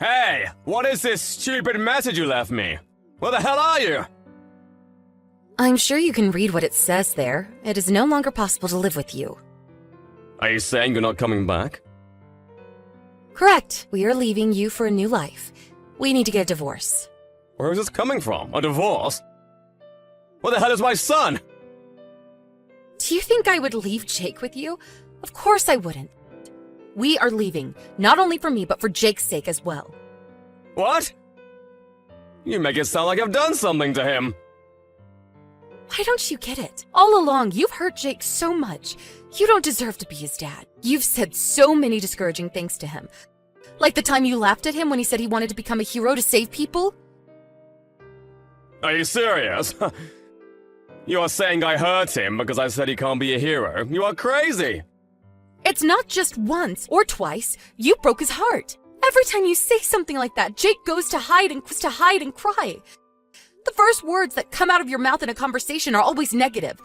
Hey, what is this stupid message you left me? Where the hell are you? I'm sure you can read what it says there. It is no longer possible to live with you. Are you saying you're not coming back? Correct. We are leaving you for a new life. We need to get a divorce. Where is this coming from? A divorce? Where the hell is my son? Do you think I would leave Jake with you? Of course I wouldn't. We are leaving, not only for me, but for Jake's sake as well. What? You make it sound like I've done something to him. Why don't you get it? All along, you've hurt Jake so much. You don't deserve to be his dad. You've said so many discouraging things to him. Like the time you laughed at him when he said he wanted to become a hero to save people? Are you serious? You are saying I hurt him because I said he can't be a hero? You are crazy! It's not just once or twice. You broke his heart. Every time you say something like that, Jake goes to hide and cry. The first words that come out of your mouth in a conversation are always negative.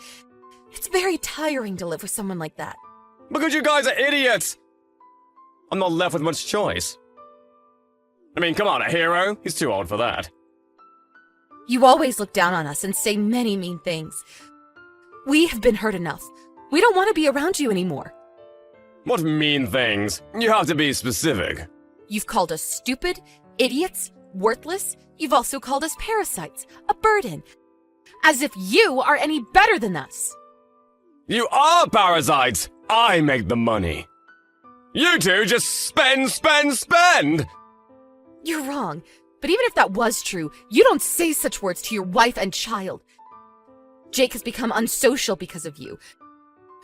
It's very tiring to live with someone like that. Because you guys are idiots! I'm not left with much choice. I mean, come on, a hero? He's too old for that. You always look down on us and say many mean things. We have been hurt enough. We don't want to be around you anymore. What mean things? You have to be specific. You've called us stupid, idiots, worthless. You've also called us parasites, a burden. As if you are any better than us. You are parasites! I make the money. You two just spend! You're wrong. But even if that was true, you don't say such words to your wife and child. Jake has become unsocial because of you.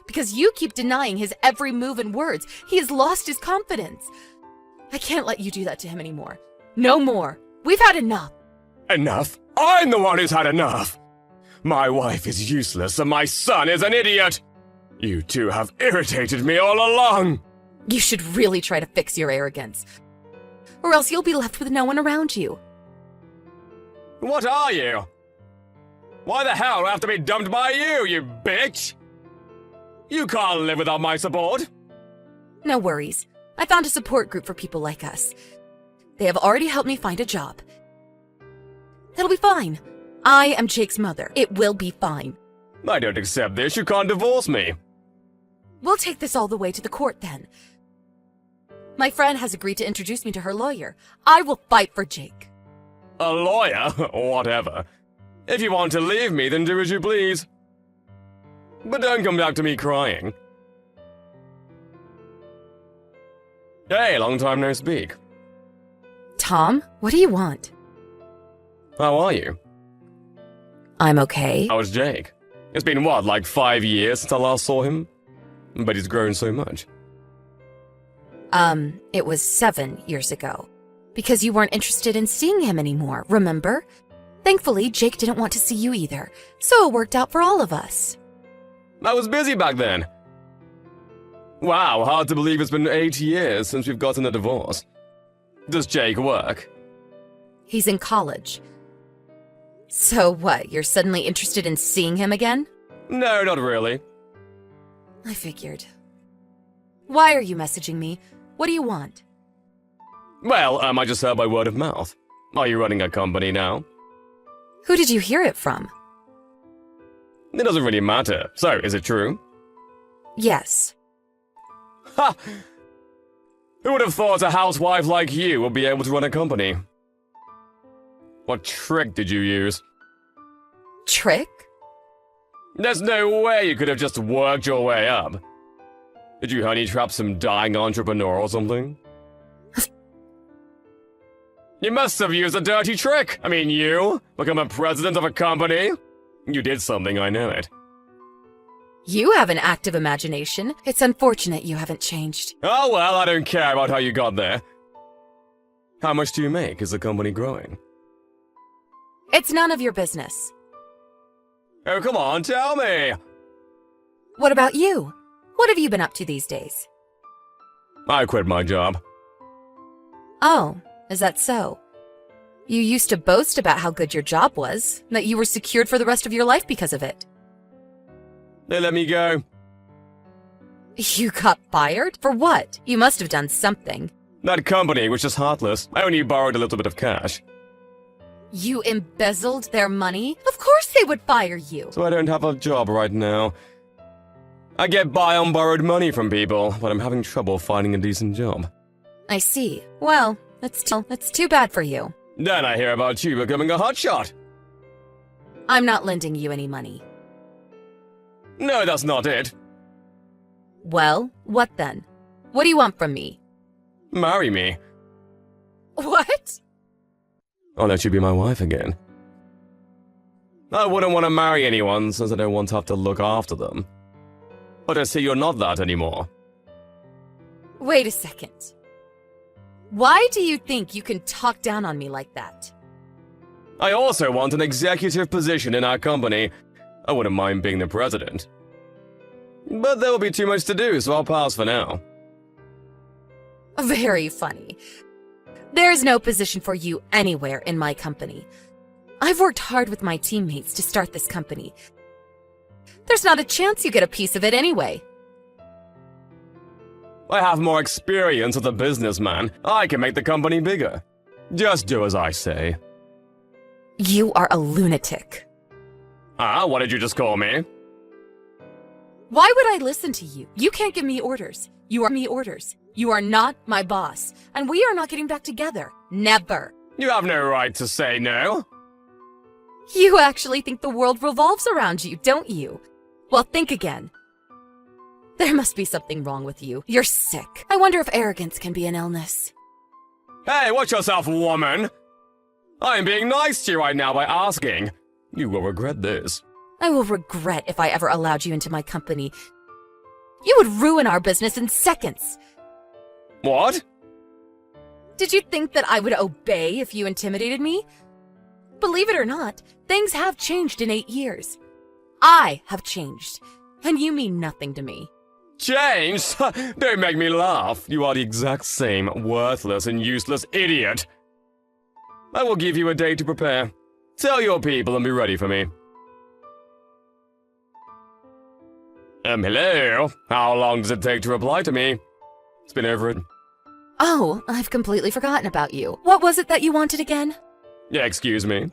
Because you keep denying his every move and words. He has lost his confidence. I can't let you do that to him anymore. No more. We've had enough. Enough? I'm the one who's had enough! My wife is useless and my son is an idiot! You two have irritated me all along! You should really try to fix your arrogance. Or else you'll be left with no one around you. What are you? Why the hell do I have to be dumped by you, you bitch? You can't live without my support. No worries. I found a support group for people like us. They have already helped me find a job. It'll be fine. I am Jake's mother. It will be fine. I don't accept this. You can't divorce me. We'll take this all the way to the court then. My friend has agreed to introduce me to her lawyer. I will fight for Jake. A lawyer? Whatever. If you want to leave me, then do as you please. But don't come back to me crying. Hey, long time no speak. Tom, what do you want? How are you? I'm okay. How's Jake? It's been what, like 5 years since I last saw him? But he's grown so much. It was 7 years ago. Because you weren't interested in seeing him anymore, remember? Thankfully, Jake didn't want to see you either, so it worked out for all of us. I was busy back then. Wow, hard to believe it's been 8 years since we've gotten a divorce. Does Jake work? He's in college. So what, you're suddenly interested in seeing him again? No, not really. I figured. Why are you messaging me? What do you want? Well, I just heard by word of mouth. Are you running a company now? Who did you hear it from? It doesn't really matter. So, is it true? Yes. Ha! Who would have thought a housewife like you would be able to run a company? What trick did you use? Trick? There's no way you could have just worked your way up. Did you honey trap some dying entrepreneur or something? You must have used a dirty trick! I mean, you? Become a president of a company? You did something, I know it. You have an active imagination. It's unfortunate you haven't changed. Oh well, I don't care about how you got there. How much do you make? Is the company growing? It's none of your business. Oh, come on, tell me! What about you? What have you been up to these days? I quit my job. Oh, is that so? You used to boast about how good your job was, that you were secured for the rest of your life because of it. They let me go. You got fired? For what? You must have done something. That company was just heartless. I only borrowed a little bit of cash. You embezzled their money? Of course they would fire you. So I don't have a job right now. I get by on borrowed money from people, but I'm having trouble finding a decent job. I see. Well, that's too bad for you. Then I hear about you becoming a hotshot. I'm not lending you any money. No, that's not it. Well, what then? What do you want from me? Marry me. What? I'll let you be my wife again. I wouldn't want to marry anyone since I don't want to have to look after them. But I see you're not that anymore. Wait a second. Why do you think you can talk down on me like that? I also want an executive position in our company. I wouldn't mind being the president. But there will be too much to do, so I'll pass for now. Very funny. There's no position for you anywhere in my company. I've worked hard with my teammates to start this company. There's not a chance you get a piece of it anyway. I have more experience as a businessman. I can make the company bigger. Just do as I say. You are a lunatic. Ah, what did you just call me? Why would I listen to you? You can't give me orders. You are me orders. You are not my boss. And we are not getting back together. Never. You have no right to say no. You actually think the world revolves around you, don't you? Well, think again. There must be something wrong with you. You're sick. I wonder if arrogance can be an illness. Hey, watch yourself, woman! I'm being nice to you right now by asking. You will regret this. I will regret if I ever allowed you into my company. You would ruin our business in seconds. What? Did you think that I would obey if you intimidated me? Believe it or not, things have changed in 8 years. I have changed, and you mean nothing to me. Changed? Don't make me laugh. You are the exact same worthless and useless idiot. I will give you a day to prepare. Tell your people and be ready for me. Hello? How long does it take to reply to me? It's been over it. Oh, I've completely forgotten about you. What was it that you wanted again? Yeah, excuse me.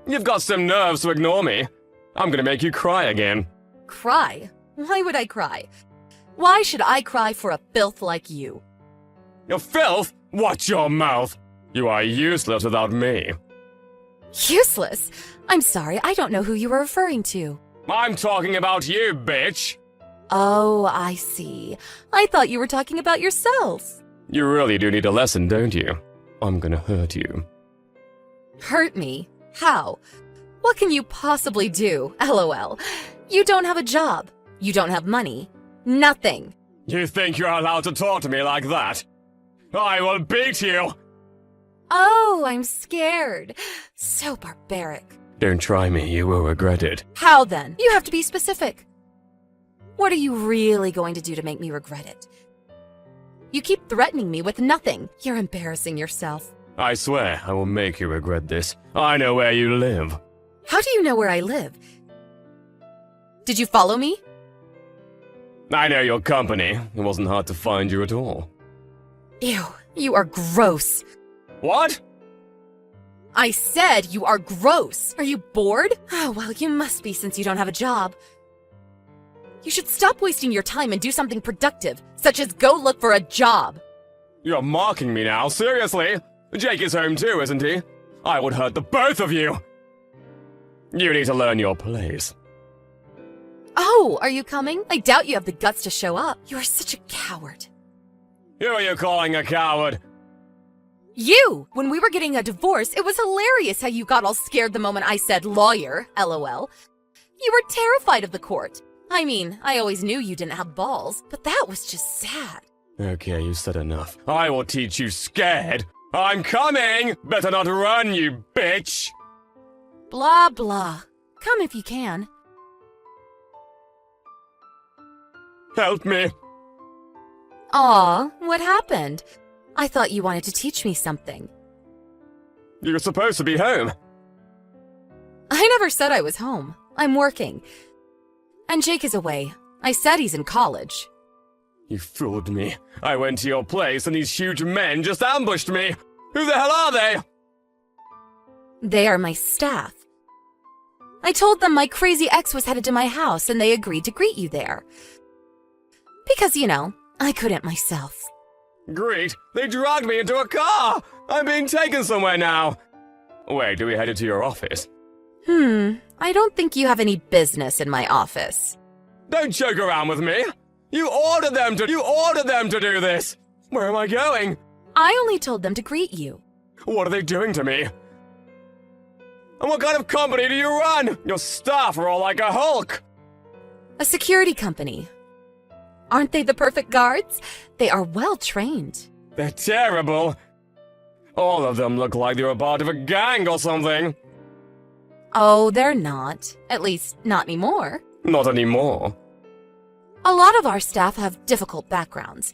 You've got some nerves to ignore me. I'm gonna make you cry again. Cry? Why would I cry? Why should I cry for a filth like you? You filth? Watch your mouth. You are useless without me. Useless? I'm sorry, I don't know who you were referring to. I'm talking about you, bitch. Oh, I see. I thought you were talking about yourself. You really do need a lesson, don't you? I'm gonna hurt you. Hurt me? How? What can you possibly do? LOL. You don't have a job. You don't have money. Nothing. You think you're allowed to talk to me like that? I will beat you! Oh, I'm scared. So barbaric. Don't try me, you will regret it. How then? You have to be specific. What are you really going to do to make me regret it? You keep threatening me with nothing. You're embarrassing yourself. I swear I will make you regret this. I know where you live. How do you know where I live? Did you follow me? I know your company. It wasn't hard to find you at all. Ew, you are gross. What? I said you are gross. Are you bored? Oh, well, you must be since you don't have a job. You should stop wasting your time and do something productive, such as go look for a job. You're mocking me now, seriously? Jake is home too, isn't he? I would hurt the both of you. You need to learn your place. Oh, are you coming? I doubt you have the guts to show up. You are such a coward. Who are you calling a coward? You! When we were getting a divorce, it was hilarious how you got all scared the moment I said lawyer, LOL. You were terrified of the court. I mean, I always knew you didn't have balls, but that was just sad. Okay, you said enough. I will teach you scared. I'm coming! Better not run, you bitch! Blah, blah. Come if you can. Help me! Aw, what happened? I thought you wanted to teach me something. You're supposed to be home. I never said I was home. I'm working. And Jake is away. I said he's in college. You fooled me. I went to your place and these huge men just ambushed me. Who the hell are they? They are my staff. I told them my crazy ex was headed to my house and they agreed to greet you there. Because, I couldn't myself. Great. They dragged me into a car. I'm being taken somewhere now. Wait, do we head into your office? I don't think you have any business in my office. Don't joke around with me. You ordered them to do this. Where am I going? I only told them to greet you. What are they doing to me? And what kind of company do you run? Your staff are all like a Hulk. A security company. Aren't they the perfect guards? They are well trained. They're terrible. All of them look like they're a part of a gang or something. Oh, they're not. At least, not anymore. Not anymore. A lot of our staff have difficult backgrounds.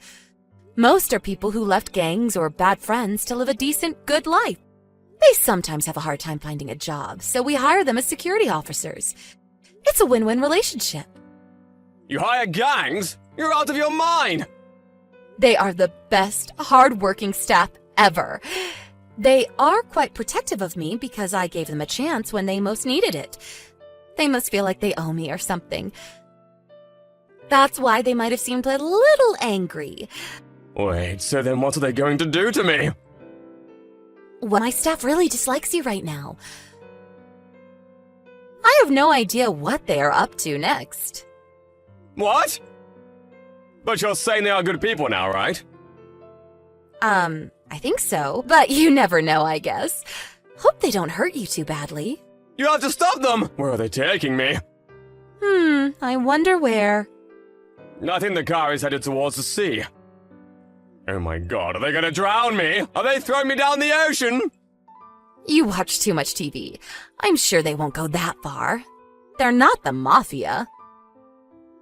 Most are people who left gangs or bad friends to live a decent, good life. They sometimes have a hard time finding a job, so we hire them as security officers. It's a win-win relationship. You hire gangs? You're out of your mind! They are the best, hard-working staff ever. They are quite protective of me because I gave them a chance when they most needed it. They must feel like they owe me or something. That's why they might have seemed a little angry. Wait, so then what are they going to do to me? Well, my staff really dislikes you right now. I have no idea what they are up to next. What? But you're saying they are good people now, right? I think so, but you never know, I guess. Hope they don't hurt you too badly. You have to stop them! Where are they taking me? I wonder where. I think the car is headed towards the sea. Oh my god, are they gonna drown me? Are they throwing me down the ocean? You watch too much TV. I'm sure they won't go that far. They're not the mafia.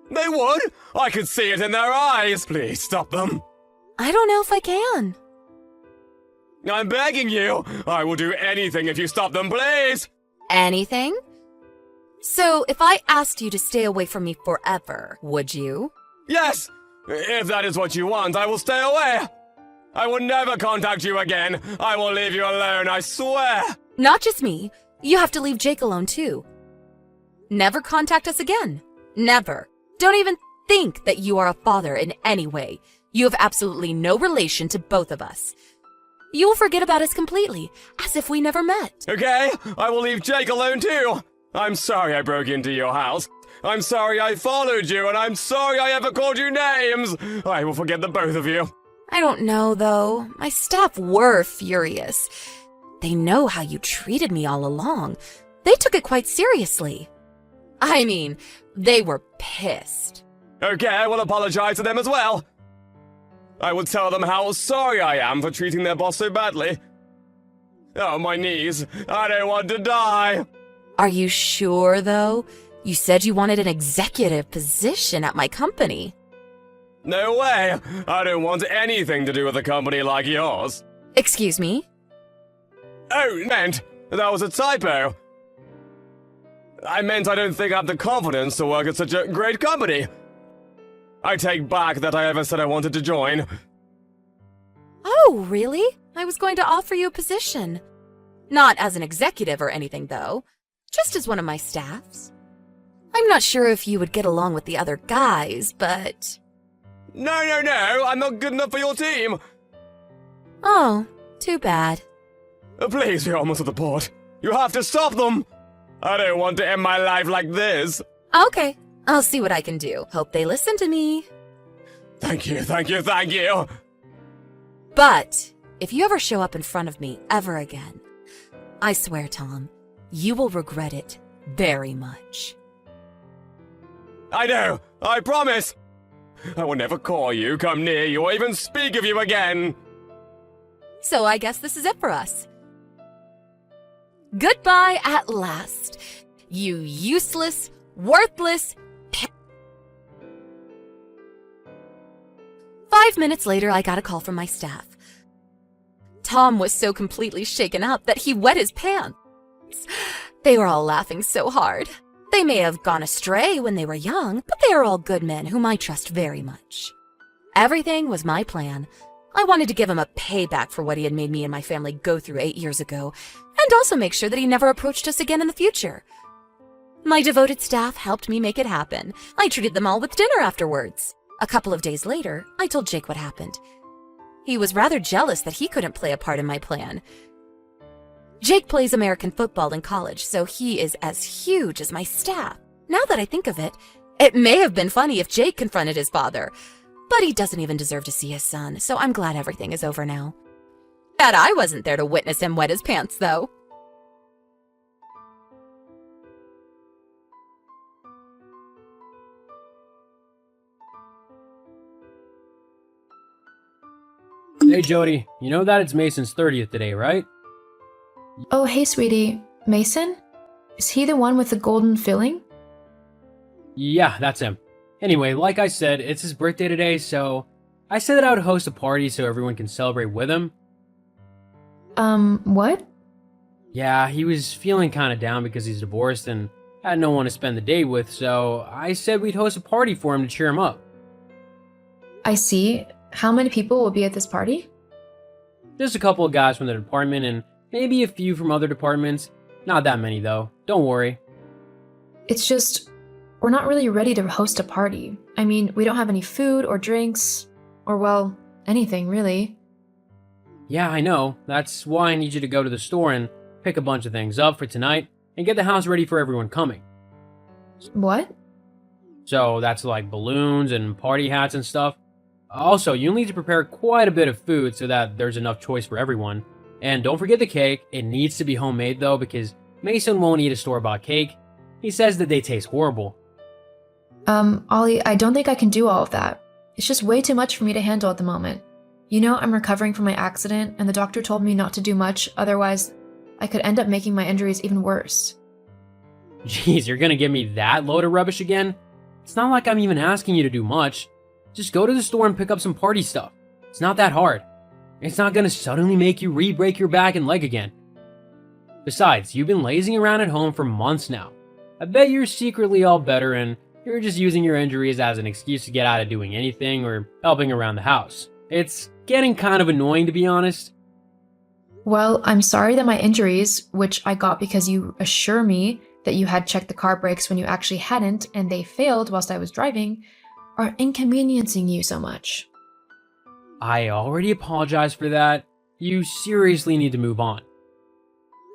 They would! I could see it in their eyes! Please stop them! I don't know if I can. I'm begging you! I will do anything if you stop them, please! Anything? So, if I asked you to stay away from me forever, would you? Yes! If that is what you want, I will stay away! I will never contact you again! I will leave you alone, I swear! Not just me. You have to leave Jake alone, too. Never contact us again. Never. Don't even think that you are a father in any way. You have absolutely no relation to both of us. You will forget about us completely, as if we never met. Okay, I will leave Jake alone too! I'm sorry I broke into your house. I'm sorry I followed you, and I'm sorry I ever called you names! I will forget the both of you. I don't know, though. My staff were furious. They know how you treated me all along. They took it quite seriously. I mean, they were pissed. Okay, I will apologize to them as well. I will tell them how sorry I am for treating their boss so badly. Oh, my knees. I don't want to die. Are you sure, though? You said you wanted an executive position at my company. No way. I don't want anything to do with a company like yours. Excuse me? Oh, meant that was a typo. I meant I don't think I have the confidence to work at such a great company. I take back that I ever said I wanted to join. Oh, really? I was going to offer you a position. Not as an executive or anything, though. Just as one of my staffs. I'm not sure if you would get along with the other guys, but... No, I'm not good enough for your team. Oh, too bad. Please, we're almost at the port. You have to stop them. I don't want to end my life like this. Okay, I'll see what I can do. Hope they listen to me. Thank you. But if you ever show up in front of me ever again, I swear, Tom, you will regret it very much. I know. I promise. I will never call you, come near you, or even speak of you again. So I guess this is it for us. Goodbye at last, you useless, worthless... 5 minutes later, I got a call from my staff. Tom was so completely shaken up that he wet his pants. They were all laughing so hard. They may have gone astray when they were young, but they are all good men whom I trust very much. Everything was my plan. I wanted to give him a payback for what he had made me and my family go through 8 years ago, and also make sure that he never approached us again in the future. My devoted staff helped me make it happen. I treated them all with dinner afterwards. A couple of days later, I told Jake what happened. He was rather jealous that he couldn't play a part in my plan. Jake plays American football in college, so he is as huge as my staff. Now that I think of it, it may have been funny if Jake confronted his father, but he doesn't even deserve to see his son, so I'm glad everything is over now. Glad I wasn't there to witness him wet his pants, though. Hey Jody, you know that it's Mason's 30th today, right? Oh, hey, sweetie. Mason? Is he the one with the golden filling? Yeah, that's him. Anyway, like I said, it's his birthday today, so I said that I would host a party so everyone can celebrate with him. What? Yeah, he was feeling kind of down because he's divorced and had no one to spend the day with, so I said we'd host a party for him to cheer him up. I see. How many people will be at this party? Just a couple of guys from the department and maybe a few from other departments. Not that many though, don't worry. It's just, we're not really ready to host a party. I mean, we don't have any food or drinks, or well, anything really. Yeah, I know. That's why I need you to go to the store and pick a bunch of things up for tonight and get the house ready for everyone coming. What? So that's like balloons and party hats and stuff. Also, you'll need to prepare quite a bit of food so that there's enough choice for everyone. And don't forget the cake. It needs to be homemade though, because Mason won't eat a store-bought cake. He says that they taste horrible. Ollie, I don't think I can do all of that. It's just way too much for me to handle at the moment. You know, I'm recovering from my accident, and the doctor told me not to do much, otherwise I could end up making my injuries even worse. Jeez, you're gonna give me that load of rubbish again? It's not like I'm even asking you to do much. Just go to the store and pick up some party stuff. It's not that hard. It's not gonna suddenly make you re-break your back and leg again. Besides, you've been lazing around at home for months now. I bet you're secretly all better and you're just using your injuries as an excuse to get out of doing anything or helping around the house. It's getting kind of annoying, to be honest. Well, I'm sorry that my injuries, which I got because you assure me that you had checked the car brakes when you actually hadn't and they failed whilst I was driving, are inconveniencing you so much. I already apologized for that. You seriously need to move on.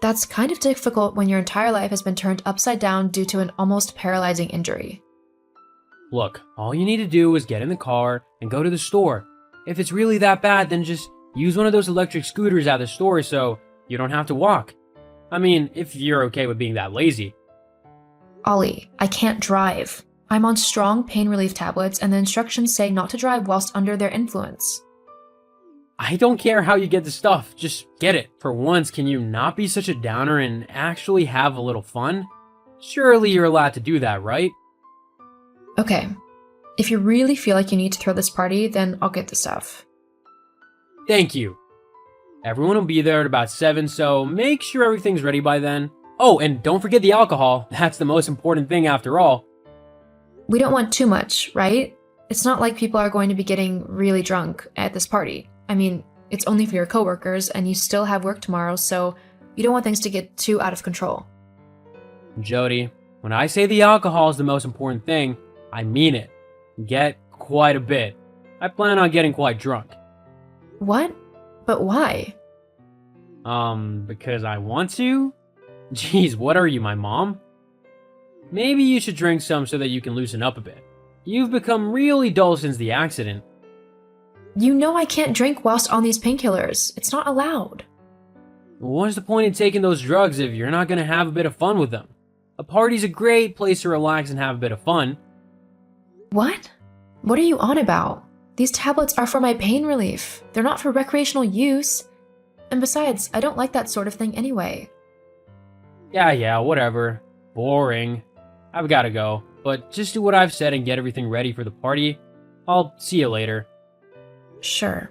That's kind of difficult when your entire life has been turned upside down due to an almost paralyzing injury. Look, all you need to do is get in the car and go to the store. If it's really that bad, then just use one of those electric scooters at the store so you don't have to walk. I mean, if you're okay with being that lazy. Ollie, I can't drive. I'm on strong pain relief tablets and the instructions say not to drive whilst under their influence. I don't care how you get the stuff, just get it. For once, can you not be such a downer and actually have a little fun? Surely you're allowed to do that, right? Okay, if you really feel like you need to throw this party, then I'll get the stuff. Thank you. Everyone will be there at about 7, so make sure everything's ready by then. Oh, and don't forget the alcohol. That's the most important thing after all. We don't want too much, right? It's not like people are going to be getting really drunk at this party. I mean, it's only for your coworkers and you still have work tomorrow, so you don't want things to get too out of control. Jody, when I say the alcohol is the most important thing, I mean it. Get quite a bit. I plan on getting quite drunk. What? But why? Because I want to? Jeez, what are you, my mom? Maybe you should drink some so that you can loosen up a bit. You've become really dull since the accident. You know I can't drink whilst on these painkillers. It's not allowed. What's the point in taking those drugs if you're not going to have a bit of fun with them? A party's a great place to relax and have a bit of fun. What? What are you on about? These tablets are for my pain relief. They're not for recreational use. And besides, I don't like that sort of thing anyway. Yeah, whatever. Boring. I've got to go, but just do what I've said and get everything ready for the party. I'll see you later. Sure.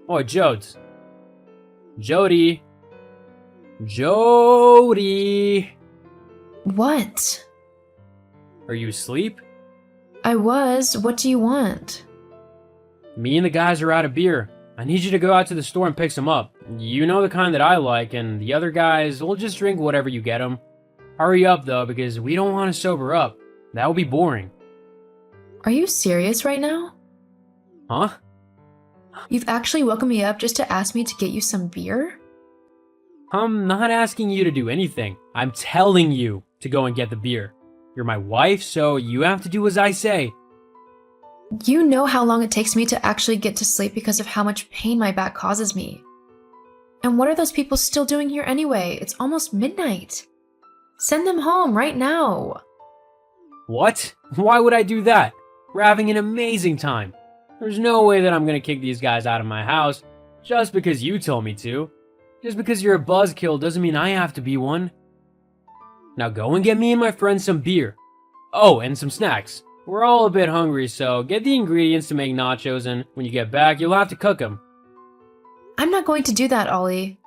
Oh, Jodes. Jody. Jody. What? Are you asleep? I was. What do you want? Me and the guys are out of beer. I need you to go out to the store and pick some up. You know the kind that I like, and the other guys will just drink whatever you get them. Hurry up, though, because we don't want to sober up. That would be boring. Are you serious right now? Huh? You've actually woken me up just to ask me to get you some beer? I'm not asking you to do anything. I'm telling you to go and get the beer. You're my wife, so you have to do as I say. You know how long it takes me to actually get to sleep because of how much pain my back causes me. And what are those people still doing here anyway? It's almost midnight. Send them home right now. What? Why would I do that? We're having an amazing time. There's no way that I'm gonna kick these guys out of my house just because you told me to. Just because you're a buzzkill doesn't mean I have to be one. Now go and get me and my friends some beer. Oh, and some snacks. We're all a bit hungry, so get the ingredients to make nachos, and when you get back, you'll have to cook them. I'm not going to do that, Ollie.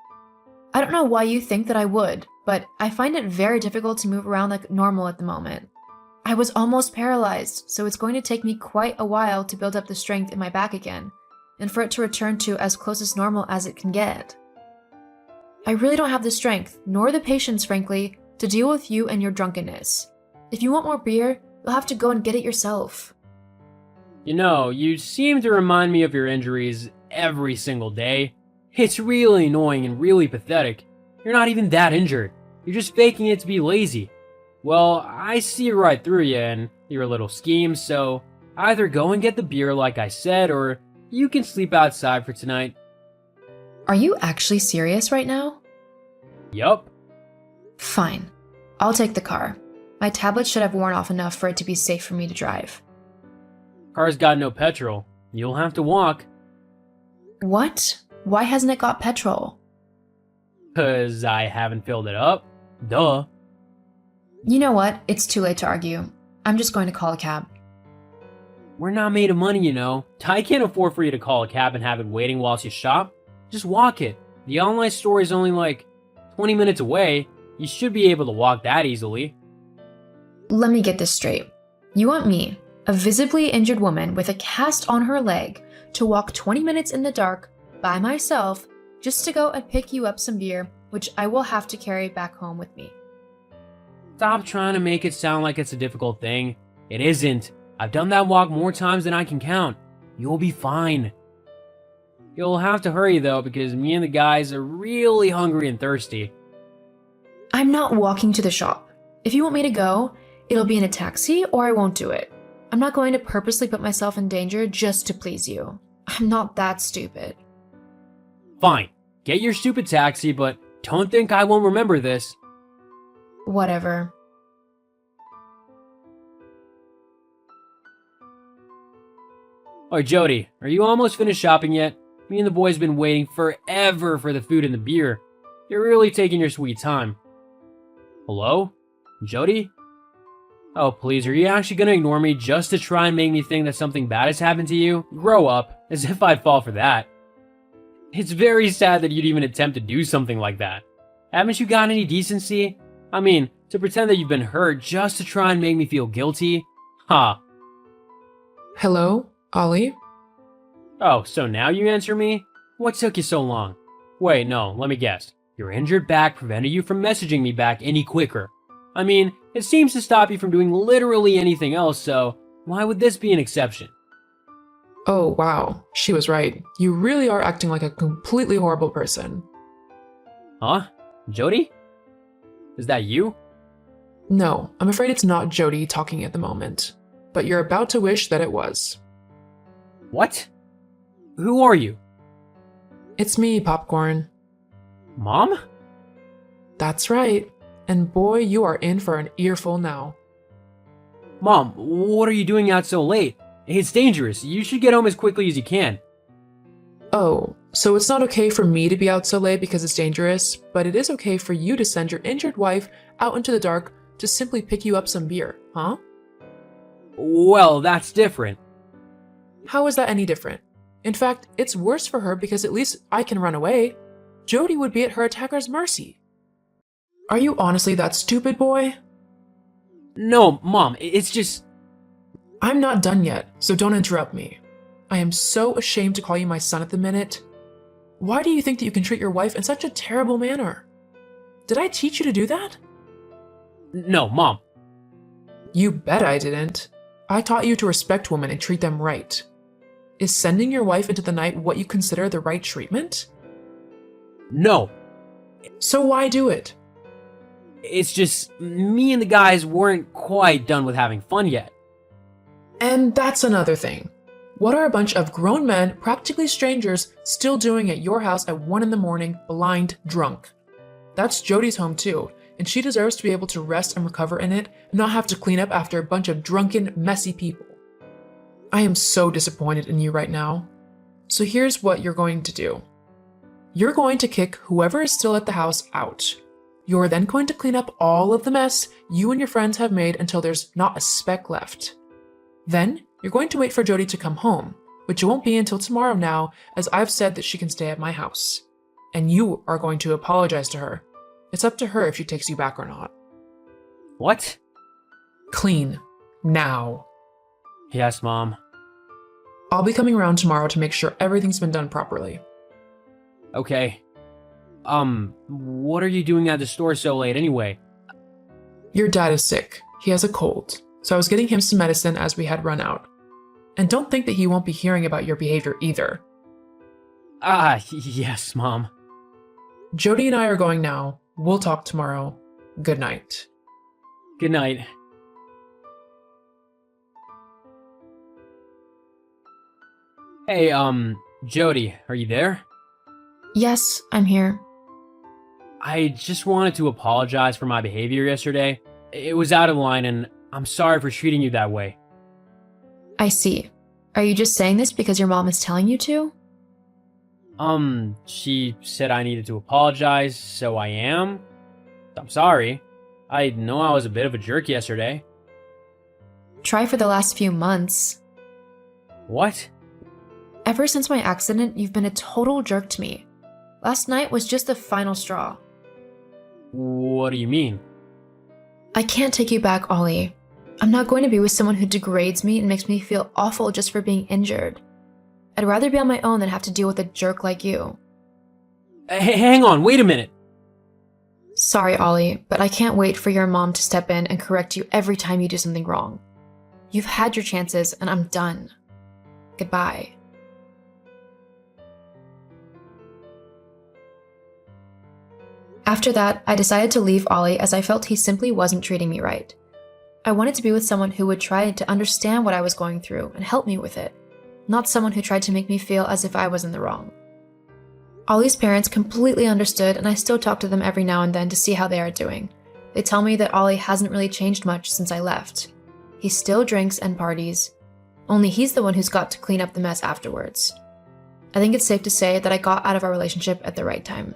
I don't know why you think that I would, but I find it very difficult to move around like normal at the moment. I was almost paralyzed, so it's going to take me quite a while to build up the strength in my back again, and for it to return to as close as normal as it can get. I really don't have the strength, nor the patience, frankly, to deal with you and your drunkenness. If you want more beer, you'll have to go and get it yourself. You know, you seem to remind me of your injuries every single day. It's really annoying and really pathetic. You're not even that injured. You're just faking it to be lazy. Well, I see right through you and your little schemes, so either go and get the beer like I said, or you can sleep outside for tonight. Are you actually serious right now? Yup. Fine. I'll take the car. My tablet should have worn off enough for it to be safe for me to drive. Car's got no petrol. You'll have to walk. What? Why hasn't it got petrol? 'Cause I haven't filled it up. Duh. You know what? It's too late to argue. I'm just going to call a cab. We're not made of money, you know. I can't afford for you to call a cab and have it waiting whilst you shop. Just walk it. The online store is only like 20 minutes away. You should be able to walk that easily. Let me get this straight. You want me, a visibly injured woman with a cast on her leg, to walk 20 minutes in the dark by myself just to go and pick you up some beer, which I will have to carry back home with me. Stop trying to make it sound like it's a difficult thing. It isn't. I've done that walk more times than I can count. You'll be fine. You'll have to hurry though, because me and the guys are really hungry and thirsty. I'm not walking to the shop. If you want me to go, it'll be in a taxi or I won't do it. I'm not going to purposely put myself in danger just to please you. I'm not that stupid. Fine. Get your stupid taxi, but don't think I won't remember this. Whatever. Oi, Jody, are you almost finished shopping yet? Me and the boys been waiting forever for the food and the beer. You're really taking your sweet time. Hello? Jody? Oh, please, are you actually gonna ignore me just to try and make me think that something bad has happened to you? Grow up, as if I'd fall for that. It's very sad that you'd even attempt to do something like that. Haven't you got any decency? I mean, to pretend that you've been hurt just to try and make me feel guilty? Ha. Hello, Ollie? Oh, so now you answer me? What took you so long? Wait, no, let me guess. Your injured back prevented you from messaging me back any quicker. I mean, it seems to stop you from doing literally anything else, so why would this be an exception? Oh, wow. She was right. You really are acting like a completely horrible person. Huh? Jody? Is that you? No, I'm afraid it's not Jody talking at the moment. But you're about to wish that it was. What? Who are you? It's me, Popcorn. Mom? That's right. And boy, you are in for an earful now. Mom, what are you doing out so late? It's dangerous. You should get home as quickly as you can. Oh, so it's not okay for me to be out so late because it's dangerous, but it is okay for you to send your injured wife out into the dark to simply pick you up some beer, huh? Well, that's different. How is that any different? In fact, it's worse for her because at least I can run away. Jody would be at her attacker's mercy. Are you honestly that stupid, boy? No, Mom, it's just. I'm not done yet, so don't interrupt me. I am so ashamed to call you my son at the minute. Why do you think that you can treat your wife in such a terrible manner? Did I teach you to do that? No, Mom. You bet I didn't. I taught you to respect women and treat them right. Is sending your wife into the night what you consider the right treatment? No. So why do it? It's just me and the guys weren't quite done with having fun yet. And that's another thing. What are a bunch of grown men, practically strangers, still doing at your house at 1 in the morning, blind drunk? That's Jody's home too, and she deserves to be able to rest and recover in it and not have to clean up after a bunch of drunken, messy people. I am so disappointed in you right now. So here's what you're going to do. You're going to kick whoever is still at the house out. You're then going to clean up all of the mess you and your friends have made until there's not a speck left. Then, you're going to wait for Jody to come home, which won't be until tomorrow now, as I've said that she can stay at my house. And you are going to apologize to her. It's up to her if she takes you back or not. What? Clean. Now. Yes, Mom. I'll be coming around tomorrow to make sure everything's been done properly. Okay. What are you doing at the store so late anyway? Your dad is sick. He has a cold. So I was getting him some medicine as we had run out. And don't think that he won't be hearing about your behavior either. Yes, Mom. Jody and I are going now. We'll talk tomorrow. Good night. Good night. Hey, Jody, are you there? Yes, I'm here. I just wanted to apologize for my behavior yesterday. It was out of line, and I'm sorry for treating you that way. I see. Are you just saying this because your mom is telling you to? She said I needed to apologize, so I am. I'm sorry. I know I was a bit of a jerk yesterday. Try for the last few months. What? Ever since my accident, you've been a total jerk to me. Last night was just the final straw. What do you mean? I can't take you back, Ollie. I'm not going to be with someone who degrades me and makes me feel awful just for being injured. I'd rather be on my own than have to deal with a jerk like you. Hang on, wait a minute. Sorry, Ollie, but I can't wait for your mom to step in and correct you every time you do something wrong. You've had your chances, and I'm done. Goodbye. After that, I decided to leave Ollie as I felt he simply wasn't treating me right. I wanted to be with someone who would try to understand what I was going through and help me with it, not someone who tried to make me feel as if I was in the wrong. Ollie's parents completely understood, and I still talk to them every now and then to see how they are doing. They tell me that Ollie hasn't really changed much since I left. He still drinks and parties, only he's the one who's got to clean up the mess afterwards. I think it's safe to say that I got out of our relationship at the right time.